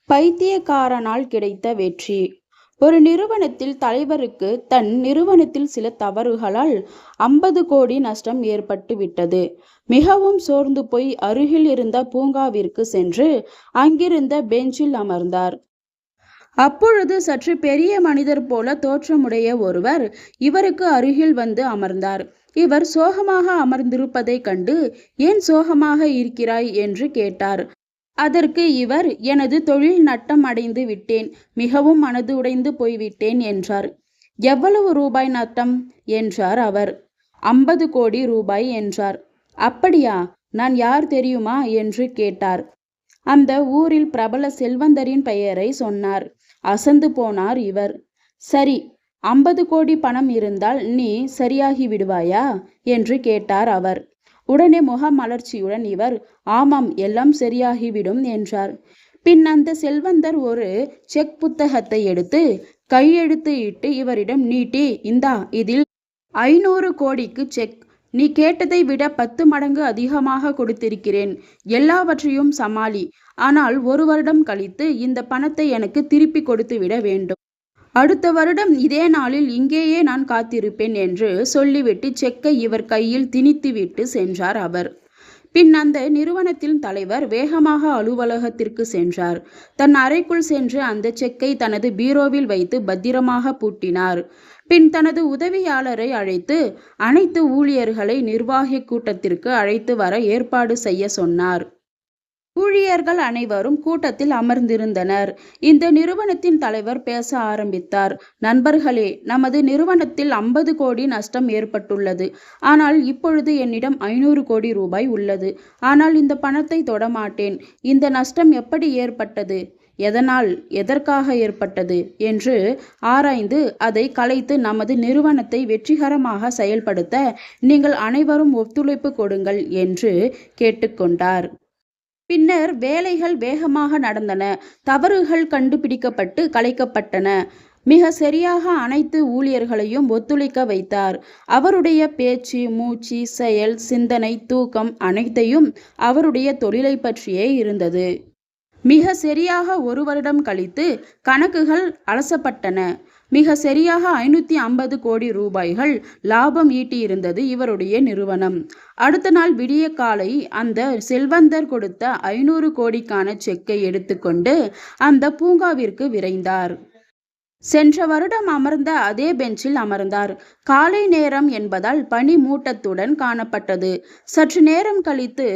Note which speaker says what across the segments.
Speaker 1: பைத்தியக்காரனால் கிடைத்த வெற்றி. ஒரு நிறுவனத்தில் தலைவருக்கு தன் நிறுவனத்தில் சில தவறுகளால் 50 கோடி நஷ்டம் ஏற்பட்டு விட்டது. மிகவும் சோர்ந்து போய் அருகில் இருந்த பூங்காவிற்கு சென்று அங்கிருந்த பெஞ்சில் அமர்ந்தார். அப்பொழுது சற்று பெரிய மனிதர் போல தோற்றமுடைய ஒருவர் இவருக்கு அருகில் வந்து அமர்ந்தார். இவர் சோகமாக அமர்ந்திருப்பதைக் கண்டு, ஏன் சோகமாக இருக்கிறாய் என்று கேட்டார். அதற்கு இவர், எனது தொழில் நட்டம் அடைந்து விட்டேன், மிகவும் மனது உடைந்து போய்விட்டேன் என்றார். எவ்வளவு ரூபாய் நட்டம் என்றார் அவர். 50 கோடி ரூபாய் என்றார். அப்படியா, நான் யார் தெரியுமா என்று கேட்டார். அந்த ஊரில் பிரபல செல்வந்தரின் பெயரை சொன்னார். அசந்து போனார் இவர். சரி, 50 கோடி பணம் இருந்தால் நீ சரியாகி விடுவாயா என்று கேட்டார் அவர். உடனே முகமலர்ச்சியுடன் இவர், ஆமாம், எல்லாம் சரியாகிவிடும் என்றார். பின் அந்த செல்வந்தர் ஒரு செக் புத்தகத்தை எடுத்து கையெழுத்து இட்டு இவரிடம் நீட்டி, இந்தா, இதில் 500 கோடிக்கு செக். நீ கேட்டதை விட 10 மடங்கு அதிகமாக கொடுத்திருக்கிறேன். எல்லாவற்றையும் சமாளி. ஆனால் 1 வருடம் கழித்து இந்த பணத்தை எனக்கு திருப்பி கொடுத்து விட வேண்டும். அடுத்த வருடம் இதே நாளில் இங்கேயே நான் காத்திருப்பேன் என்று சொல்லிவிட்டு செக்கை இவர் கையில் திணித்துவிட்டு சென்றார் அவர். பின் அந்த நிறுவனத்தின் தலைவர் வேகமாக அலுவலகத்திற்கு சென்றார். தன் அறைக்குள் சென்று அந்த செக்கை தனது பீரோவில் வைத்து பத்திரமாக பூட்டினார். பின் தனது உதவியாளரை அழைத்து அனைத்து ஊழியர்களை நிர்வாகி கூட்டத்திற்கு அழைத்து வர ஏற்பாடு செய்ய சொன்னார். ஊழியர்கள் அனைவரும் கூட்டத்தில் அமர்ந்திருந்தனர். இந்த நிறுவனத்தின் தலைவர் பேச ஆரம்பித்தார். நண்பர்களே, நமது நிறுவனத்தில் 50 கோடி நஷ்டம் ஏற்பட்டுள்ளது. ஆனால் இப்பொழுது என்னிடம் 500 கோடி ரூபாய் உள்ளது. ஆனால் இந்த பணத்தை தொடமாட்டேன். இந்த நஷ்டம் எப்படி ஏற்பட்டது, எதனால், எதற்காக ஏற்பட்டது என்று ஆராய்ந்து அதை கலைத்து நமது நிறுவனத்தை வெற்றிகரமாக செயல்படுத்த நீங்கள் அனைவரும் ஒத்துழைப்பு கொடுங்கள் என்று கேட்டுக்கொண்டார். பின்னர் வேலைகள் வேகமாக நடந்தன. தவறுகள் கண்டுபிடிக்கப்பட்டு கலைக்கப்பட்டன. மிக சரியாக அனைத்து ஊழியர்களையும் ஒத்துழைக்க வைத்தார். அவருடைய பேச்சு, மூச்சு, செயல், சிந்தனை, தூக்கம் அனைத்தையும் அவருடைய தொழிலை பற்றியே இருந்தது. மிக சரியாக 1 வருடம் கழித்து கணக்குகள் அலசப்பட்டன. மிக சரியாக 550 கோடி ரூபாய்கள் லாபம் ஈட்டியிருந்தது இவருடைய நிறுவனம். அடுத்த நாள் விடிய காலை அந்த செல்வந்தர் கொடுத்த 500 கோடிக்கான செக்கை எடுத்துக்கொண்டு அந்த பூங்காவிற்கு விரைந்தார். சென்ற வருடம் அமர்ந்த அதே பெஞ்சில் அமர்ந்தார். காலை நேரம் என்பதால் பனி மூட்டத்துடன் காணப்பட்டது. சற்று நேரம் கழித்து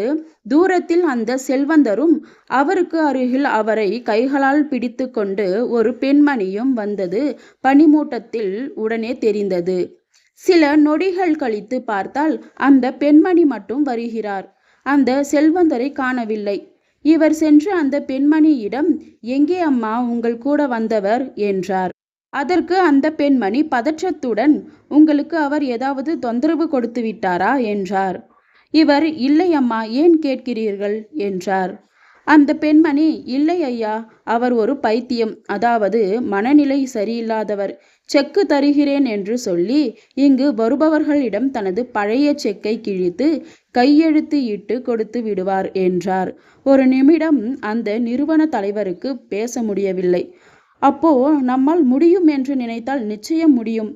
Speaker 1: தூரத்தில் அந்த செல்வந்தரும் அவருக்கு அருகில் அவரை கைகளால் பிடித்து கொண்டு ஒரு பெண்மணியும் வந்தது பனிமூட்டத்தில் உடனே தெரிந்தது. சில நொடிகள் கழித்து பார்த்தால் அந்த பெண்மணி மட்டும் வருகிறார். அந்த செல்வந்தரை காணவில்லை. இவர் சென்று அந்த பெண்மணியிடம், எங்கே அம்மா உங்கள் கூட வந்தவர் என்றார். அதற்கு அந்த பெண்மணி பதற்றத்துடன், உங்களுக்கு அவர் ஏதாவது தொந்தரவு கொடுத்து விட்டாரா என்றார். இவர், இல்லை அம்மா, ஏன் கேட்கிறீர்கள் என்றார். அந்த பெண்மணி, இல்லை ஐயா, அவர் ஒரு பைத்தியம், அதாவது மனநிலை சரியில்லாதவர். செக்கு தருகிறேன் என்று சொல்லி இங்கு வருபவர்களிடம் தனது பழைய செக்கை கிழித்து கையெழுத்து இட்டு கொடுத்து விடுவார் என்றார். ஒரு நிமிடம் அந்த நிறுவன தலைவருக்கு பேச முடியவில்லை. அப்போ நம்மால் முடியும் என்று நினைத்தால் நிச்சயம் முடியும்,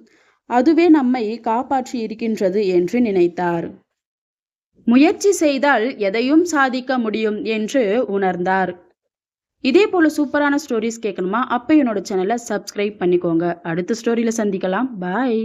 Speaker 1: அதுவே நம்மை காப்பாற்றி இருக்கின்றது என்று நினைத்தார். முயற்சி செய்தால் எதையும் சாதிக்க முடியும் என்று உணர்ந்தார். இதே போல சூப்பரான ஸ்டோரிஸ் கேட்கணுமா? அப்போ என்னோட சேனலை சப்ஸ்கிரைப் பண்ணிக்கோங்க. அடுத்த ஸ்டோரியில் சந்திக்கலாம். பாய்.